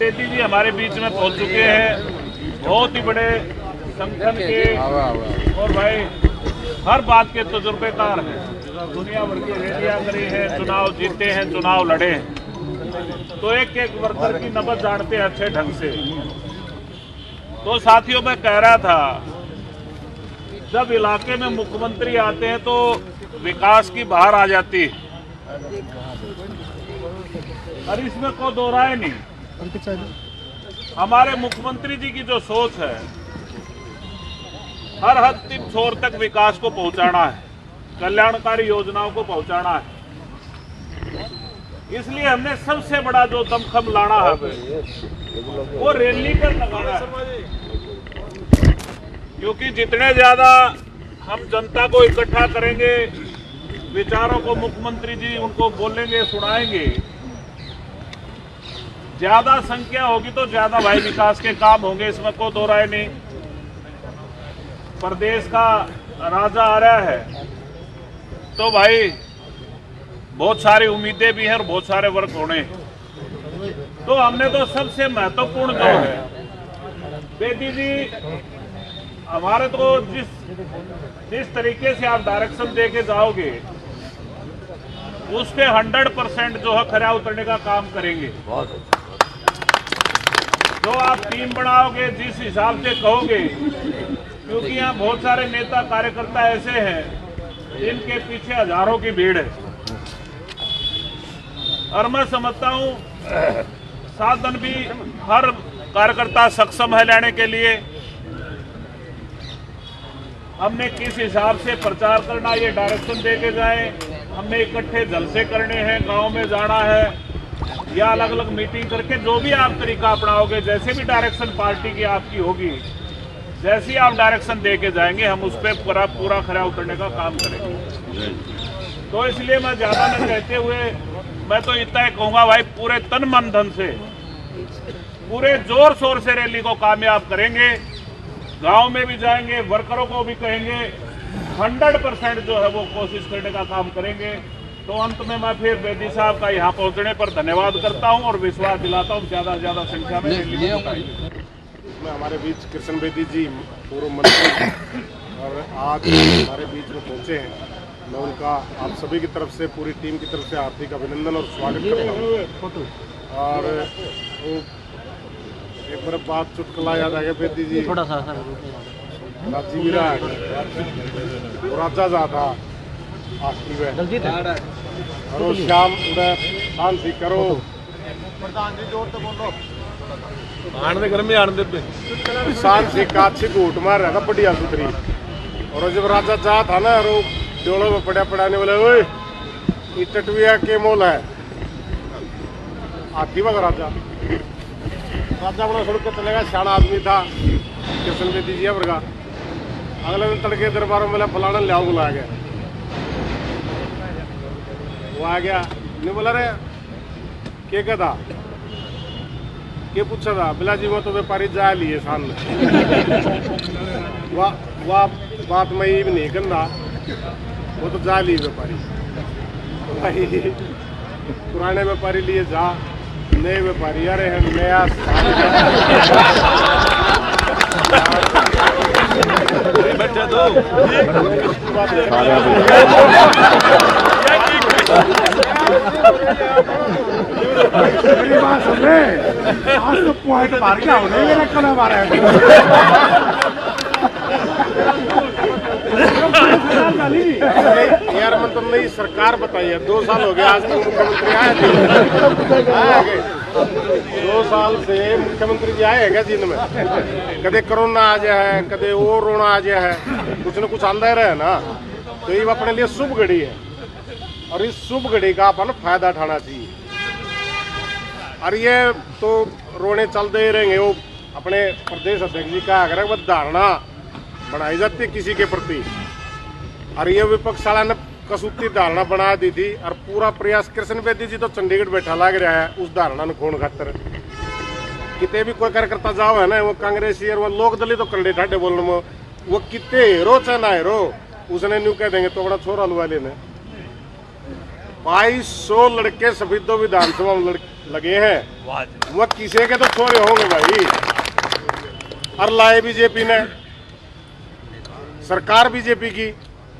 बेदी जी हमारे बीच में पहुंच चुके हैं, बहुत ही बड़े संगठन के और भाई हर बात के तजुर्बेकार हैं। दुनिया भर की रैलियां करी हैं, चुनाव जीते हैं, चुनाव लड़े हैं, तो एक एक वर्कर की नब्ज जानते हैं अच्छे ढंग से। तो साथियों मैं कह रहा था, जब इलाके में मुख्यमंत्री आते हैं तो विकास की बहार आ जाती है, और इसमें कोई दो राय नहीं। हमारे मुख्यमंत्री जी की जो सोच है, हर हद तक छोर तक विकास को पहुंचाना है, कल्याणकारी योजनाओं को पहुंचाना है। इसलिए हमने सबसे बड़ा जो दमखम लाना है वो रैली पर लगाना है, क्योंकि जितने ज्यादा हम जनता को इकट्ठा करेंगे, विचारों को मुख्यमंत्री जी उनको बोलेंगे, सुनाएंगे, ज्यादा संख्या होगी तो ज्यादा भाई विकास के काम होंगे, इसमें कोई दो राय नहीं। प्रदेश का राजा आ रहा है तो भाई बहुत सारी उम्मीदें भी हैं और बहुत सारे वर्क होने हैं। तो हमने तो सबसे महत्वपूर्ण जो है, बेदी जी हमारे तो जिस तरीके से आप डायरेक्शन दे के जाओगे उस पे 100% जो है खरा उतरने का काम करेंगे। जो आप टीम बनाओगे, जिस हिसाब से कहोगे, क्योंकि यहाँ बहुत सारे नेता कार्यकर्ता ऐसे हैं जिनके पीछे हजारों की भीड़ है, और मैं समझता हूँ साधन भी हर कार्यकर्ता सक्षम है लेने के लिए। हमने किस हिसाब से प्रचार करना, ये डायरेक्शन दे के जाए। हमने इकट्ठे जलसे करने हैं, गांव में जाना है, या अलग अलग मीटिंग करके जो भी आप तरीका अपनाओगे, जैसे भी डायरेक्शन पार्टी की आपकी होगी, जैसी आप डायरेक्शन दे के जाएंगे, हम उस पर पूरा खरा उतरने का काम करेंगे। तो इसलिए मैं ज्यादा न कहते हुए मैं तो इतना ही कहूंगा, भाई पूरे तन मन धन से, पूरे जोर शोर से रैली को कामयाब करेंगे। गांव में भी जाएंगे, वर्करों को भी कहेंगे, 100% जो है वो कोशिश करने का काम करेंगे। तो अंत में मैं फिर बेदी साहब का यहाँ पहुँचने पर धन्यवाद करता हूँ और विश्वास दिलाता हूँ ज्यादा से ज्यादा संख्या में रैली को में हमारे बीच कृष्ण बेदी जी पूर्व मंत्री और आज हमारे बीच में पहुँचे हैं। मैं उनका आप सभी की तरफ से, पूरी टीम की तरफ से हार्दिक अभिनंदन और स्वागत करता हूँ। और वो एक बार बात चुटकुला याद आ गया, बेदी जी थोड़ा सा राजी भी रहा राजा जा था जल्दी करो श्याम उड़े शांति करो आने घर में आने दे शान से काछी घूट मार रहा था बढ़िया सुथरी। और जब राजा जा था ना, रो डोलों में पड़ाने वाले, ओए ये टटविया के मोल है आती वक्त राजा बड़ा सड़क के चलेगा, शान आदमी था कृष्ण बेदी जी वर्गा। अगले दिन तड़के दरबारों में फलाना लिया बुला गया, वो आ गया, नहीं बोला रे क्या कहता, क्या पूछा था, बिला जी वो तो व्यापारी जा लिए सामने वाह बात मैं ये भी नहीं करना, वो तो जा लिए व्यापारी। पुराने व्यापारी लिए जा, नए व्यापारी अरे हम नया बैठे दो मेरी बात सुन रहे, आज तो पॉइंट मार के आओ, नहीं मेरा कला मारा है। यार मैं तो नई सरकार बताई है, 2 साल हो गए आज तक मुख्यमंत्री आए 2 साल से मुख्यमंत्री जी आए हैं जिन में कदे कोरोना आ गया है, कदे और रोना आ गया है, कुछ न कुछ आंदा रहे ना। तो ये अपने लिए शुभ घड़ी है और इस शुभ घड़ी का अपन फायदा उठाना चाहिए। और ये तो रोने चलते ही रहेंगे, वो अपने प्रदेश अध्यक्ष जी का अगर धारणा बनाई जाती है किसी के प्रति, और ये विपक्ष वाला ने कसूती धारणा बना दी थी, और पूरा प्रयास कृष्ण बेदी जी तो चंडीगढ़ बैठा लग रहा है उस धारणा ने खोण खातर। कितने भी कोई कार्यकर्ता जाओ है ना, वो कांग्रेसी और वो लोक दलित तो कंडे ठाडे बोलने में, वो कितने हीरो चाहे ना हीरो, उसने न्यू कह देंगे तो बड़ा छोरा वाले ने 2200 लड़के सफेदो विधानसभा में लगे हैं वह किसी के तो छोरे होंगे भाई। और लाए बीजेपी ने, सरकार बीजेपी की,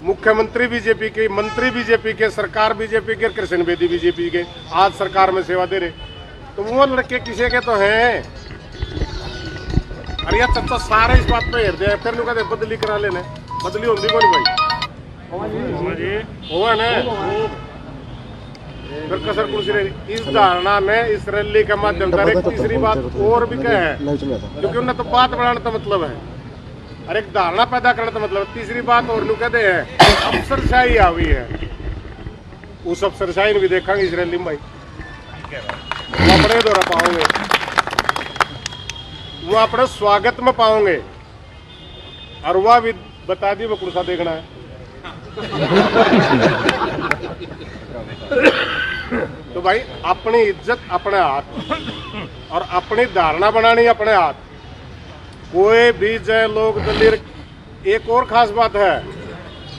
मुख्यमंत्री बीजेपी के, मंत्री बीजेपी के, सरकार बीजेपी के, कृष्ण बेदी बीजेपी के, आज सरकार में सेवा दे रहे। तो वो लड़के किसी के तो हैं। अरे यार तब तो सारे इस बात पे हेर दे, फिर कहते बदली करा लेने, बदली होती कौन भाई हुआ ना। फिर कसर कुछ रही इस धारणा में, इस रैली के माध्यम से। एक तीसरी बात और भी क्या है, क्योंकि उन्हें तो बात बढ़ाने का मतलब है और एक धारणा पैदा करने का मतलब। तीसरी बात और लोग कहते हैं अफसरशाही आ हुई है। उस अफसरशाही ने भी देखेंगे इस रैली में भाई, वो अपने दौरा पाओगे, वो अपने स्वागत में पाओगे। और वह भी बता दी वो कुर्सा देखना है। तो भाई अपनी इज्जत अपने हाथ और अपनी धारणा बनानी अपने हाथ। कोई भी जय लोक दली। एक और खास बात है,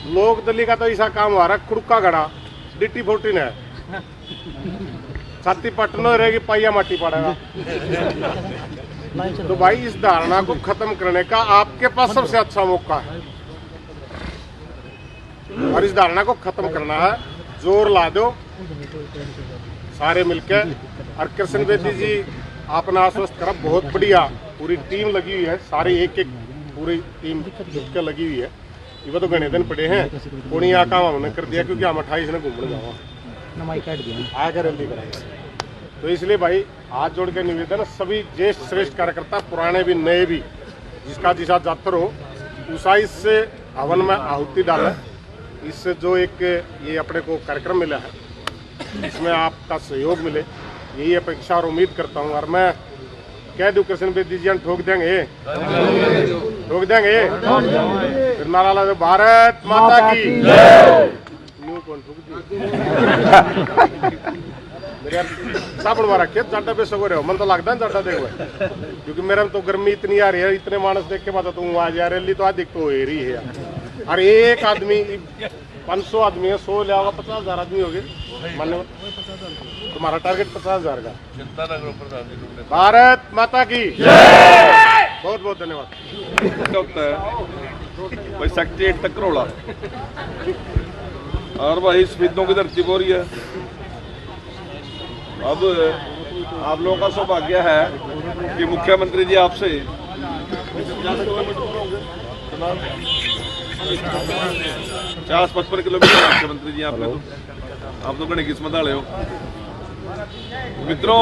लोक दली का तो ऐसा काम हो रहा है, खुड़का गड़ा डिट्टी 14 है, छाती पटनो रहेगी, पाइया माटी पड़ेगा। तो भाई इस धारणा को खत्म करने का आपके पास सबसे अच्छा मौका है और इस धारणा को खत्म करना है। जोर ला दो सारे मिलकर। और कृष्ण बेदी जी आपने आश्वस्त करा, बहुत बढ़िया पूरी टीम लगी हुई है, सारी एक पूरी टीम जुटकर लगी हुई है। ये तो घने दिन पड़े हैं, कोई यहाँ काम हमने कर दिया क्योंकि हम 28 ने घूमने जाओ आकर रैली कराएंगे। तो इसलिए भाई हाथ जोड़ के निवेदन, सभी ज्येष्ठ श्रेष्ठ कार्यकर्ता, पुराने भी नए भी, जिसका जिसा जातर हो उसा इस हवन में आहुति डालें। इससे जो एक ये अपने को कार्यक्रम मिला है, इसमें आपका सहयोग मिले, यही अपेक्षा और उम्मीद करता हूँ। और मैं कह दूं कृष्ण बेदी जी ठोक देंगे, ठोक देंगे। फिर नारा लगा भारत माता की न्यू कौन ठोक मेरे साबुन मारा खेत जाटा पे सगो रहे हो, मन तो लगता है जाटा देखो, क्योंकि मेरे में तो गर्मी इतनी आ रही है, इतने मानस देख के बाद तू आज यार रैली तो अधिक तो हो रही है। और एक आदमी 500 आदमी है, 100 ले आओगे 50,000 आदमी हो गए मान्य। तुम्हारा टारगेट 50,000 का। भारत माता की बहुत बहुत धन्यवाद। होता है भाई सेक्रेटरीट तक रोड़ा और भाई शहीदों की धरती हो रही है। अब आप लोगों का सौभाग्य है कि मुख्यमंत्री जी आपसे 50-55 किलोमीटर मुख्यमंत्री जी आप तो बड़े किस्मत वाले हो मित्रों।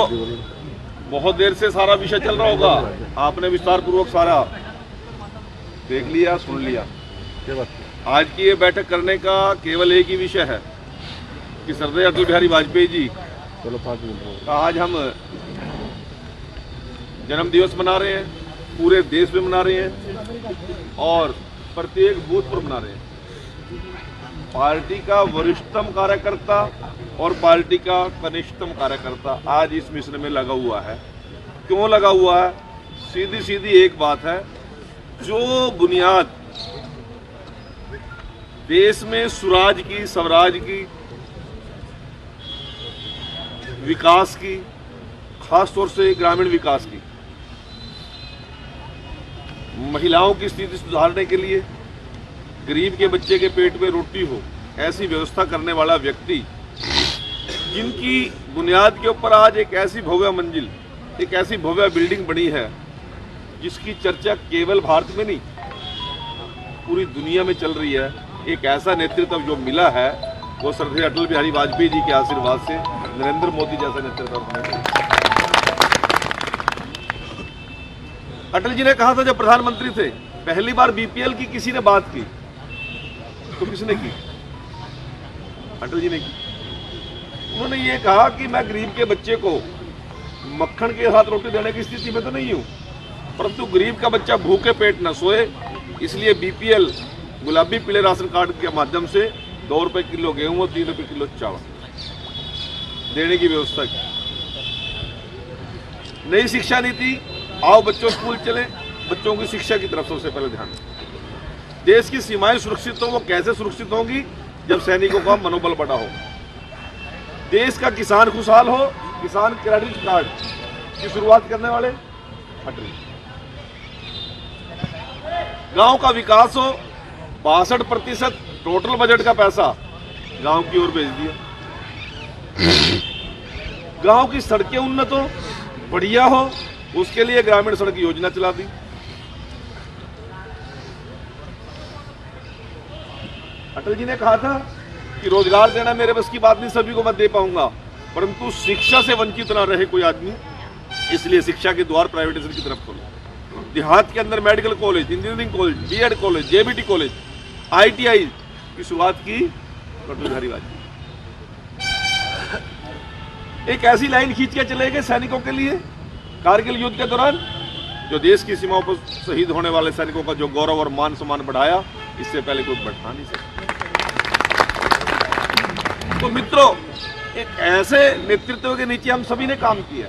बहुत देर से सारा विषय चल रहा होगा, आपने विस्तार पूर्वक सारा देख लिया, सुन लिया। आज की ये बैठक करने का केवल एक ही विषय है कि सरदार अटल बिहारी वाजपेयी जी का आज हम जन्म दिवस मना रहे हैं, पूरे देश में मना रहे हैं और प्रत्येक बूथ पर मना रहे हैं। पार्टी का वरिष्ठतम कार्यकर्ता और पार्टी का कनिष्ठतम कार्यकर्ता आज इस मिशन में लगा हुआ है। क्यों लगा हुआ है? सीधी सीधी एक बात है, जो बुनियाद देश में सुराज की, स्वराज की, विकास की, खास तौर से ग्रामीण विकास की, महिलाओं की स्थिति सुधारने के लिए, गरीब के बच्चे के पेट में रोटी हो, ऐसी व्यवस्था करने वाला व्यक्ति, जिनकी बुनियाद के ऊपर आज एक ऐसी भव्य मंजिल, एक ऐसी भव्य बिल्डिंग बनी है जिसकी चर्चा केवल भारत में नहीं पूरी दुनिया में चल रही है। एक ऐसा नेतृत्व जो मिला है वो सरदार अटल बिहारी वाजपेयी जी के आशीर्वाद से, नरेंद्र मोदी जैसा नेतृत्व। अटल जी ने कहा था जब प्रधानमंत्री थे, पहली बार बीपीएल की किसी ने बात की तो किसने की? अटल जी ने की। उन्होंने ये कहा कि मैं गरीब के बच्चे को मक्खन के साथ रोटी देने की स्थिति में तो नहीं हूं, परंतु गरीब का बच्चा भूखे पेट न सोए, इसलिए बीपीएल गुलाबी पीले राशन कार्ड के माध्यम से 2 रुपए किलो गेहूं और 3 रुपए किलो चावल देने की व्यवस्था की। नई शिक्षा नीति, आओ बच्चों स्कूल चले, बच्चों की शिक्षा की तरफ सबसे पहले ध्यान। देश की सीमाएं सुरक्षित हो, वो कैसे सुरक्षित होंगी? जब सैनिकों का मनोबल बढ़ा हो। देश का किसान खुशहाल हो किसान क्रेडिट कार्ड की शुरुआत करने वाले अटल। गांव का विकास हो, 62% टोटल बजट का पैसा गांव की ओर भेज दिया। गांव की सड़कें उन्नत हो, बढ़िया हो, उसके लिए ग्रामीण सड़क योजना चला दी। अटल जी ने कहा था कि रोजगार देना मेरे बस की बात नहीं, सभी को मैं दे पाऊंगा, परंतु शिक्षा से वंचित ना रहे कोई आदमी, इसलिए शिक्षा के द्वार प्राइवेटाइजेशन की तरफ खोले। देहात के अंदर medical college, engineering college, BEd college, JBT college, ITI की शुरुआत की अटल बिहारी वाजपेयी। एक ऐसी लाइन खींच के चले गए सैनिकों के लिए कारगिल युद्ध के दौरान, जो देश की सीमाओं पर शहीद होने वाले सैनिकों का जो गौरव और मान सम्मान बढ़ाया, इससे पहले कोई बढ़ा नहीं सकता। तो मित्रों, एक ऐसे नेतृत्व के नीचे हम सभी ने काम किया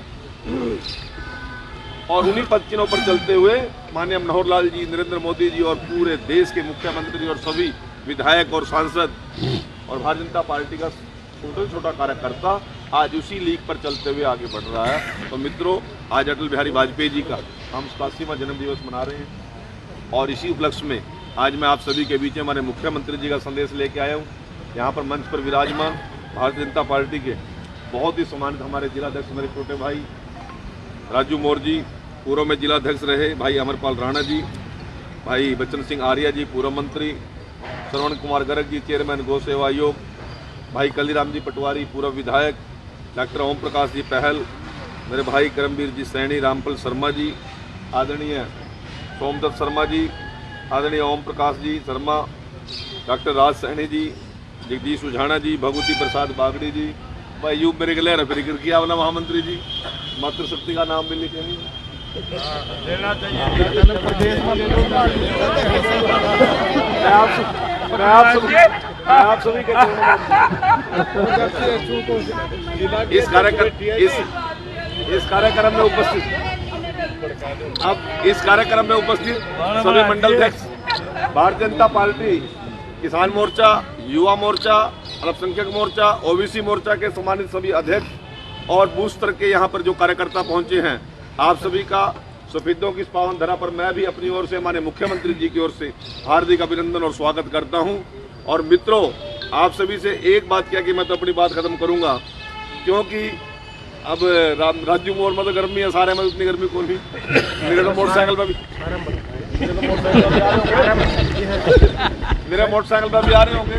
और उन्हीं पद चिन्हों पर चलते हुए माननीय मनोहर लाल जी, नरेंद्र मोदी जी और पूरे देश के मुख्यमंत्री और सभी विधायक और सांसद और भारतीय जनता पार्टी का छोटा कार्यकर्ता आज उसी लीग पर चलते हुए आगे बढ़ रहा है। तो मित्रों, आज अटल बिहारी वाजपेयी जी का हम 87वां जन्म दिवस मना रहे हैं और इसी उपलक्ष्य में आज मैं आप सभी के बीच में हमारे मुख्यमंत्री जी का संदेश लेके आया हूँ। यहाँ पर मंच पर विराजमान भारतीय जनता पार्टी के बहुत ही सम्मानित हमारे जिलाध्यक्ष, मेरे छोटे भाई राजू मौर्य जी, पूर्व में जिलाध्यक्ष रहे, भाई अमरपाल राणा जी, भाई बच्चन सिंह आर्या जी, पूर्व मंत्री, श्रवण कुमार गर्ग जी, चेयरमैन गौ सेवा आयोग, भाई कलीराम जी पटवारी, पूर्व विधायक, डॉक्टर ओम प्रकाश जी पहल, मेरे भाई करमवीर जी सैनी, रामपल शर्मा जी, आदरणीय सोमदत्त शर्मा जी, आदरणीय ओम प्रकाश जी शर्मा, डॉक्टर राज सैनी जी, जगदीश उझाना जी, भगवती प्रसाद बागड़ी जी, भाई यूब मेरे गले फिक्र किया वाला महामंत्री जी, मातृशक्ति का नाम भी लिखे लेना चाहिए। आप सभी के इस कार्यक्रम में उपस्थित सभी मंडल अध्यक्ष, भारतीय जनता पार्टी, किसान मोर्चा, युवा मोर्चा, अल्पसंख्यक मोर्चा, ओबीसी मोर्चा के सम्मानित सभी अध्यक्ष और बूथ स्तर के यहाँ पर जो कार्यकर्ता पहुंचे हैं, आप सभी का शहीदों की इस पावन धरा पर मैं भी अपनी ओर से, माननीय मुख्यमंत्री जी की ओर से हार्दिक अभिनंदन और स्वागत करता हूं। और मित्रों, आप सभी से एक बात किया कि मैं तो अपनी बात खत्म करूंगा, क्योंकि अब राज्य मोड़ में तो गर्मी है, सारे में उतनी गर्मी कौन नहीं, मेरे तो मोटरसाइकिल पर भी आ रहे होंगे।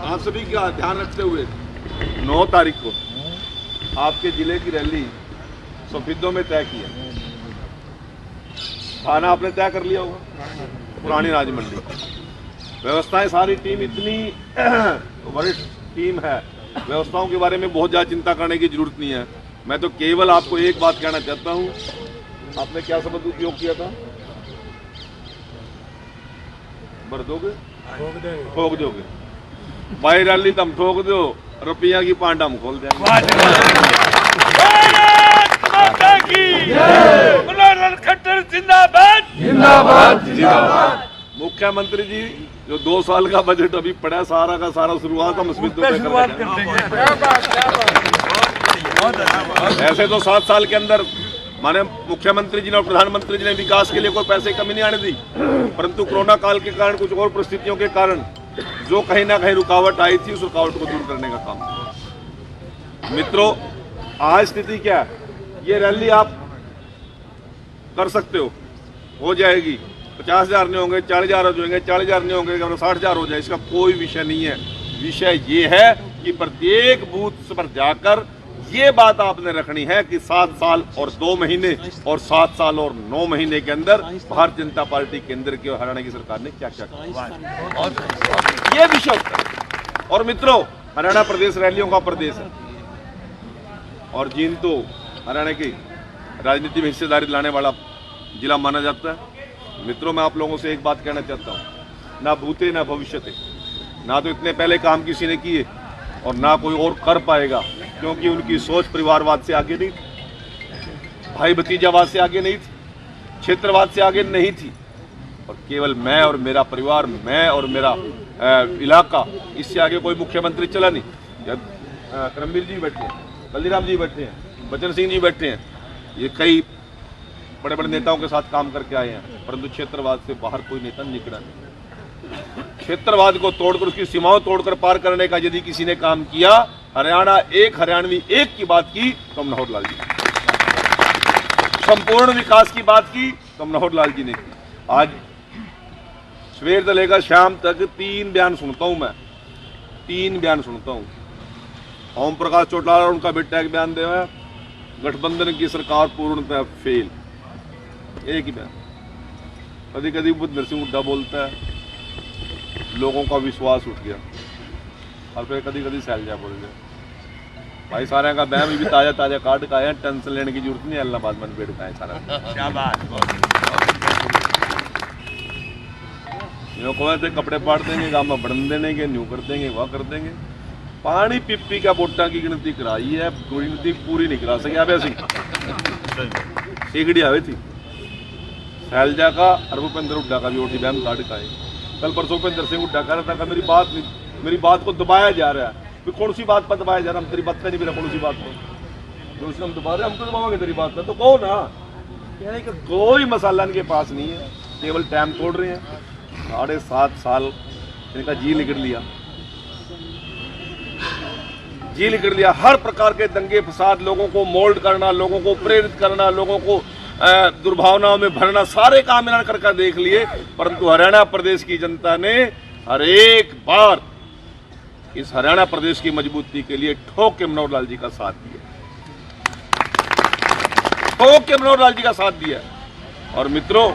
आप सभी का ध्यान रखते हुए 9 तारीख को आपके जिले की रैली शहीदों में तय किया। थाना आपने तय कर लिया होगा, पुरानी राजमंडी, व्यवस्थाएं सारी टीम इतनी वरिष्ठ टीम है, व्यवस्थाओं के बारे में बहुत ज़्यादा चिंता करने की जरूरत नहीं है। मैं तो केवल आपको एक बात कहना चाहता हूं, आपने क्या शब्द उपयोग किया था? भर दोगे, ठोक दोगे, भाई रैली तुम ठोक दो, रुपया की पांडा हम खोल देंगे। जिंदाबाद जिंदाबाद जिंदाबाद। मुख्यमंत्री जी, जो 2 साल का बजट अभी पड़ा है, सारा का सारा शुरुआत हम स्मित कर देंगे। ऐसे तो 7 साल के अंदर माने मुख्यमंत्री जी ने और प्रधानमंत्री जी ने विकास के लिए कोई पैसे की कमी नहीं आने दी, परंतु कोरोना काल के कारण, कुछ और परिस्थितियों के कारण जो कहीं ना कहीं रुकावट आई थी, उस रुकावट को दूर करने का काम किया। मित्रों, आज स्थिति क्या है? ये रैली आप कर सकते हो जाएगी, 50,000 नहीं होंगे, 40,000 हो जाएंगे, 40,000 नहीं होंगे, 60,000 हो जाए, इसका कोई विषय नहीं है। विषय ये है कि प्रत्येक बूथ पर जाकर ये बात आपने रखनी है कि 7 साल और 2 महीने और 7 साल और 9 महीने के अंदर भारतीय जनता पार्टी केंद्र की और हरियाणा की सरकार ने क्या क्या किया, ये विषय होता है। और मित्रों, हरियाणा प्रदेश रैलियों का प्रदेश है और जींद तो हरियाणा की राजनीति में हिस्सेदारी लाने वाला जिला माना जाता है। मित्रों, मैं आप लोगों से एक बात कहना चाहता हूँ, ना भूते ना भविष्यते, ना तो इतने पहले काम किसी ने किए और ना कोई और कर पाएगा, क्योंकि उनकी सोच परिवारवाद से आगे नहीं थी, भाई भतीजावाद से आगे नहीं थी, क्षेत्रवाद से आगे नहीं थी, और केवल मैं और मेरा परिवार, मैं और मेरा इलाका, इससे आगे कोई मुख्यमंत्री चला नहीं। करमवीर जी बैठे, बल्दीराम जी बैठे हैं, बचन सिंह जी बैठे हैं, ये कई बड़े बड़े नेताओं के साथ काम करके आए हैं, परंतु क्षेत्रवाद से बाहर कोई नेता निकला नहीं। क्षेत्रवाद को तोड़कर, उसकी सीमाओं तोड़कर पार करने का यदि किसी ने काम किया, हरियाणा एक, हरियाणवी एक की बात की तो मनोहर लाल जी, संपूर्ण विकास की बात की तो मनोहर लाल जी ने की। आज सवेर से लेकर शाम तक 3 बयान सुनता हूं मैं, 3 बयान सुनता हूं। ओम प्रकाश चौटाला उनका बेटा एक बयान दे, गठबंधन की सरकार पूर्णतः फेल, एक ही बयान। कभी कभी बुद्ध सिंह हुड्डा बोलता है, लोगों का विश्वास उठ गया, और फिर कभी कभी सैलजा बोल गया। भाई सारे का बैम भी ताजा ताजा काट का है, टेंशन लेने की जरूरत नहीं है, इलाहाबाद में बैठ का है सारा। क्या बात, थे कपड़े पाड़ देंगे, गांव में बढ़न देने के, न्यू कर देंगे, वह कर देंगे। पानी पिप्पी का वोटा की गिनती कराई है, गिनती पूरी नहीं करा सके। अब सीगड़ी आवे थी सैलजा का और भूपेंद्र हुड्डा का भी वोटी बैम काट का है। कल परसों भूपेंद्र सिंह हुड्डा कह रहा था कि मेरी बात को दबाया जा रहा है। फिर कौन सी बात पर दबाया जा रहा है? हम तेरी बात का नहीं मेरा, कौन सी बात पर जो हम दबा रहे, हम तो दबाओगे तेरी बात पर, तो कहो ना। कहने का कोई मसाला इनके पास नहीं है, केवल टाइम तोड़ रहे हैं। 7.5 साल इनका जी निकल लिया, जी निकल लिया। हर प्रकार के दंगे फसाद, लोगों को मोल्ड करना, लोगों को प्रेरित करना, लोगों को दुर्भावनाओं में भरना, सारे काम इन्होंने करके देख लिए। परंतु हरियाणा प्रदेश की जनता ने हर एक बार इस हरियाणा प्रदेश की मजबूती के लिए ठोक के मनोहर लाल जी का साथ दिया, ठोक के मनोहर लाल जी का साथ दिया। और मित्रों,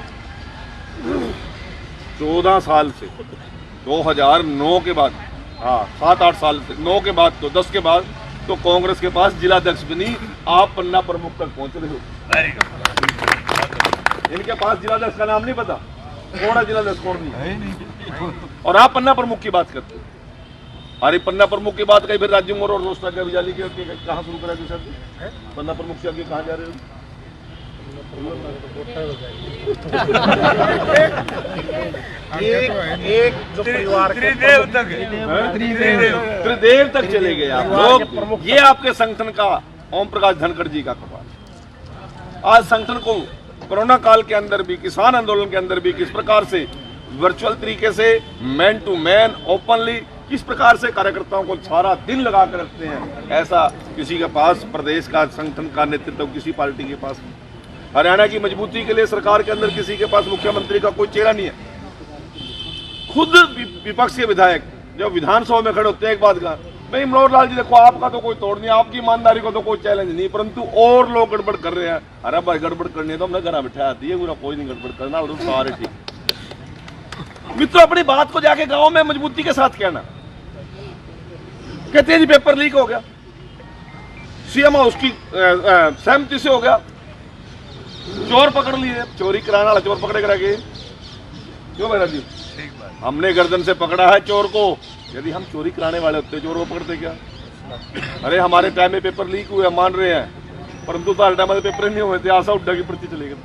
14 साल से 2009 के बाद, हाँ 7-8 साल से, 9 के बाद तो 10 के बाद तो कांग्रेस के पास जिलाध्यक्ष भी नहीं, आप पन्ना प्रमुख तक पहुंच रहे हो। इनके पास जिलाध्यक्ष का नाम नहीं पता, कौन है जिलाध्यक्ष, कौन नहीं, और आप पन्ना प्रमुख की बात करते हो। अरे पन्ना प्रमुख की बात कही, फिर राज्य मोर और रोस्टा के विजाली के कहाँ शुरू करा सर? पन्ना प्रमुख से आगे कहाँ जा रहे हो? एक जो परिवार त्रिदेव तक चले गए आप लोग। ये आपके संगठन का ओम प्रकाश धनखड़ जी का कमाल। आज संगठन को कोरोना काल के अंदर भी, किसान आंदोलन के अंदर भी किस प्रकार से वर्चुअल तरीके से, मैन टू मैन, ओपनली किस प्रकार से कार्यकर्ताओं को सारा दिन लगा कर रखते हैं, ऐसा किसी के पास प्रदेश का संगठन का नेतृत्व किसी पार्टी के पास नहीं। हरियाणा की मजबूती के लिए सरकार के अंदर किसी के पास मुख्यमंत्री का कोई चेहरा नहीं है। खुद विपक्ष के विधायक जब विधानसभा में खड़े होते हैं, एक बात का, भाई मनोहर लाल जी देखो, आपका तो कोई तोड़ नहीं, आपकी ईमानदारी को तो कोई चैलेंज नहीं, परंतु और लोग गड़बड़ कर रहे हैं। अरे भाई गड़बड़ करनी है तो हमने घर बैठा आती है, पूरा कोई नहीं गड़बड़ करना, और सारे ठीक। मित्रों, अपनी बात को जाके गांव में मजबूती के साथ कहना। कहते हैं जी पेपर लीक हो गया, सीएम हाउस की सहमति से हो गया, चोर पकड़ लिए, चोरी कराने वाला चोर पकड़े करा के क्यों मेरा जी? हमने गर्दन से पकड़ा है चोर को, यदि हम चोरी कराने वाले होते चोर को पकड़ते क्या? अरे हमारे टाइम में पेपर लीक हुए, मान रहे हैं, परंतु तो टाइम में पेपर नहीं हुए थे, आशा हुड्डा की पर्ची चलेगी।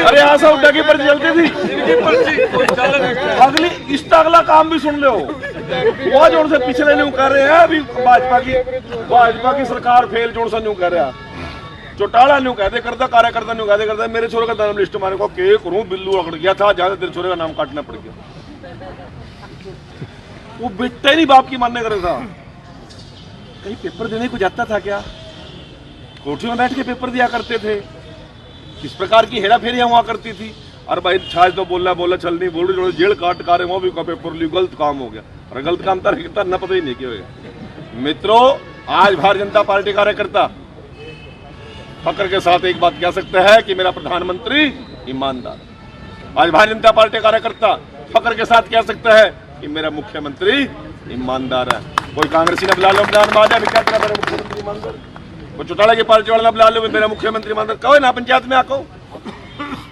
अरे आशा हुड्डा की पर्ची चलती थी, अगली इसका अगला काम भी सुन लो। वो जो उनसे पिछले न्यू कर रहे हैं, अभी भाजपा की सरकार फेल जो न्यू कर रहा, चौटाला न्यू कहते करता, कार्यकर्ता न्यू कहते करता, मेरे छोरे का नाम लिस्ट मारे को के करूं, बिल्लू अकड़ गया था, ज्यादा तेरे छोरे का नाम काटना पड़ गया। वो बेटा ही नहीं बाप की मानने करे था, कहीं पेपर देने को जाता था क्या? कोठियों में बैठ के पेपर दिया करते थे, किस प्रकार की हेरा फेरियां हुआ करती थी। और भाई छाछ तो बोला चल नहीं बोल रही, जेल काट का रहे वो भी का पेपर ली, गलत काम हो गया। और गलत काम था न पता ही नहीं क्या होगा। मित्रों, आज भारतीय जनता पार्टी कार्यकर्ता फक्र के साथ एक बात कह सकते हैं कि मेरा प्रधानमंत्री ईमानदार। आज भारतीय जनता पार्टी कार्यकर्ता फक्र के साथ कह सकता है कि मेरा मुख्यमंत्री ईमानदार है। कोई कांग्रेसी ने बुला लो बयान बाजा भी क्या मेरा मुख्यमंत्री ईमानदार, वो चौटाला की पार्टी वाला बुला लो मेरा मुख्यमंत्री ईमानदार, कहो ना पंचायत में आको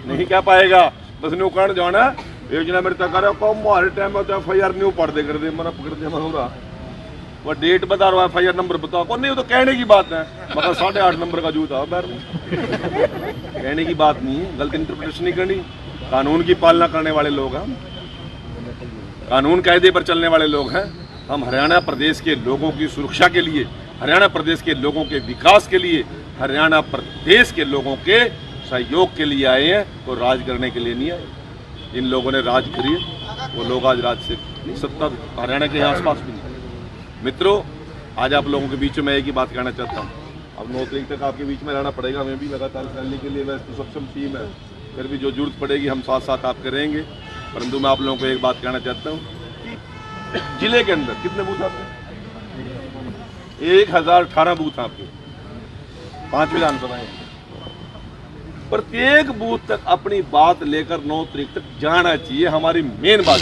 नहीं कह पाएगा। बस न्यू कर्ण जो है ना योजना मेरे तक हमारे टाइम में तो FIR न्यू पढ़ दे कर दे, मना पकड़ दे मना वो डेट बता रहा है, FIR नंबर बताओ को नहीं, तो कहने की बात है, मतलब 8.5 नंबर का जूता बैर में कहने की बात नहीं, गलत इंटरप्रिटेशन नहीं करनी। कानून की पालना करने वाले लोग हैं, कानून कायदे पर चलने वाले लोग हैं। हम हरियाणा प्रदेश के लोगों की सुरक्षा के लिए, हरियाणा प्रदेश के लोगों के विकास के लिए, हरियाणा प्रदेश के लोगों के सहयोग के लिए आए हैं, तो राज करने के लिए नहीं आए। इन लोगों ने राज करी है, वो लोग आज राज से सत्ता हरियाणा के आसपास भी नहीं। मित्रों, आज आप लोगों के बीच में एक ही बात कहना चाहता हूँ। अब 9 तारीख तक आपके बीच में रहना पड़ेगा, हमें भी लगातार चलने के लिए। वैसे तो सक्षम टीम है, फिर भी जो जरूरत पड़ेगी हम साथ साथ आप करेंगे। परंतु मैं आप लोगों को एक बात कहना चाहता हूँ कि जिले के अंदर कितने बूथ आपके? 1018 बूथ आपके, 5 विधानसभाएं। प्रत्येक बूथ तक अपनी बात लेकर 9 तारीख तक जाना चाहिए, हमारी मेन बात।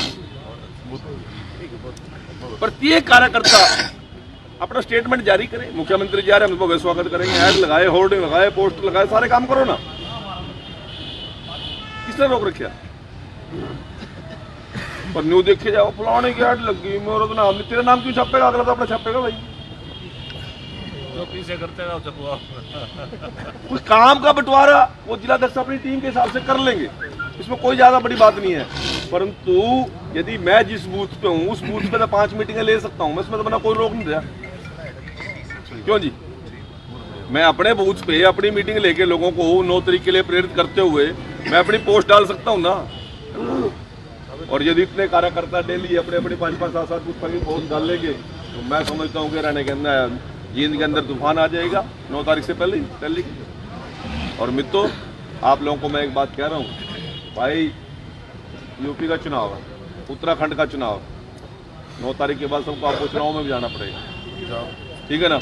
प्रत्येक कार्यकर्ता अपना स्टेटमेंट जारी करे। मुख्यमंत्री जा रहे हैं, हम भव्य स्वागत करेंगे, ऐड लगाए, होर्डिंग लगाए, पोस्टर लगाए, सारे काम करो ना। किसने रोक रखा? पर न्यू देखे जाओ, फलाने की ऐड लगी, मेरा तो नाम नहीं, तेरा नाम क्यों छापेगा? अगला तो अपना छापेगा भाई। जो पीछे करते हैं छपवा। उस काम का बंटवारा वो जिलाध्यक्ष अपनी टीम के हिसाब से कर लेंगे, इसमें कोई ज्यादा बड़ी बात नहीं है। परंतु यदि मैं जिस बूथ पे हूँ उस बूथ पे तो 5 मीटिंगें ले सकता हूँ, मैं इसमें तो बना कोई रोक नहीं रहा। क्यों जी? मैं अपने बूथ पे अपनी मीटिंग लेके लोगों को 9 तारीख के लिए प्रेरित करते हुए मैं अपनी पोस्ट डाल सकता हूँ ना। और यदि इतने कार्यकर्ता डेली अपने अपने 5-5, 7-7 बूथ पर पोस्ट डाल लेंगे तो मैं समझता हूँ कि रहने के अंदर जींद के अंदर तूफान आ जाएगा 9 तारीख से पहले ही। और मित्रों, आप लोगों को मैं एक बात कह रहा हूँ भाई, यूपी का चुनाव है, उत्तराखंड का चुनाव, 9 तारीख के बाद सबको आपको चुनाव में भी जाना पड़ेगा, ठीक है ना?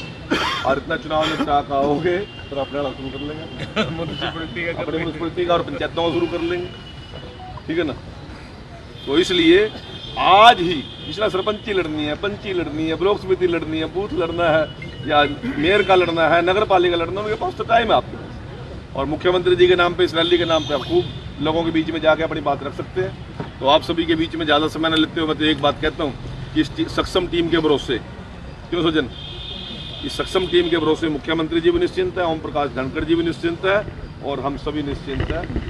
और इतना चुनाव में क्या कहोगे तो अपने शुरू कर लेंगे, म्यूनसिपलिटी का और पंचायतों का शुरू कर लेंगे, ठीक है ना? तो इसलिए आज ही पिछला सरपंची लड़नी है, पंची लड़नी है, ब्लॉक समिति लड़नी है, बूथ लड़ना है या मेयर का लड़ना है, नगर पालिका लड़ना है, उनके पास तो टाइम है आपके पास। और मुख्यमंत्री जी के नाम पे, इस रैली के नाम पे आप खूब लोगों के बीच में जाके अपनी बात रख सकते हैं। तो आप सभी के बीच में ज़्यादा समय न लेते हुए मैं तो एक बात कहता हूँ कि इस सक्षम टीम के भरोसे, क्यों सज्जन, इस सक्षम टीम के भरोसे मुख्यमंत्री जी भी निश्चिंत है, ओम प्रकाश धनखड़ जी भी निश्चिंत है और हम सभी निश्चिंत हैं।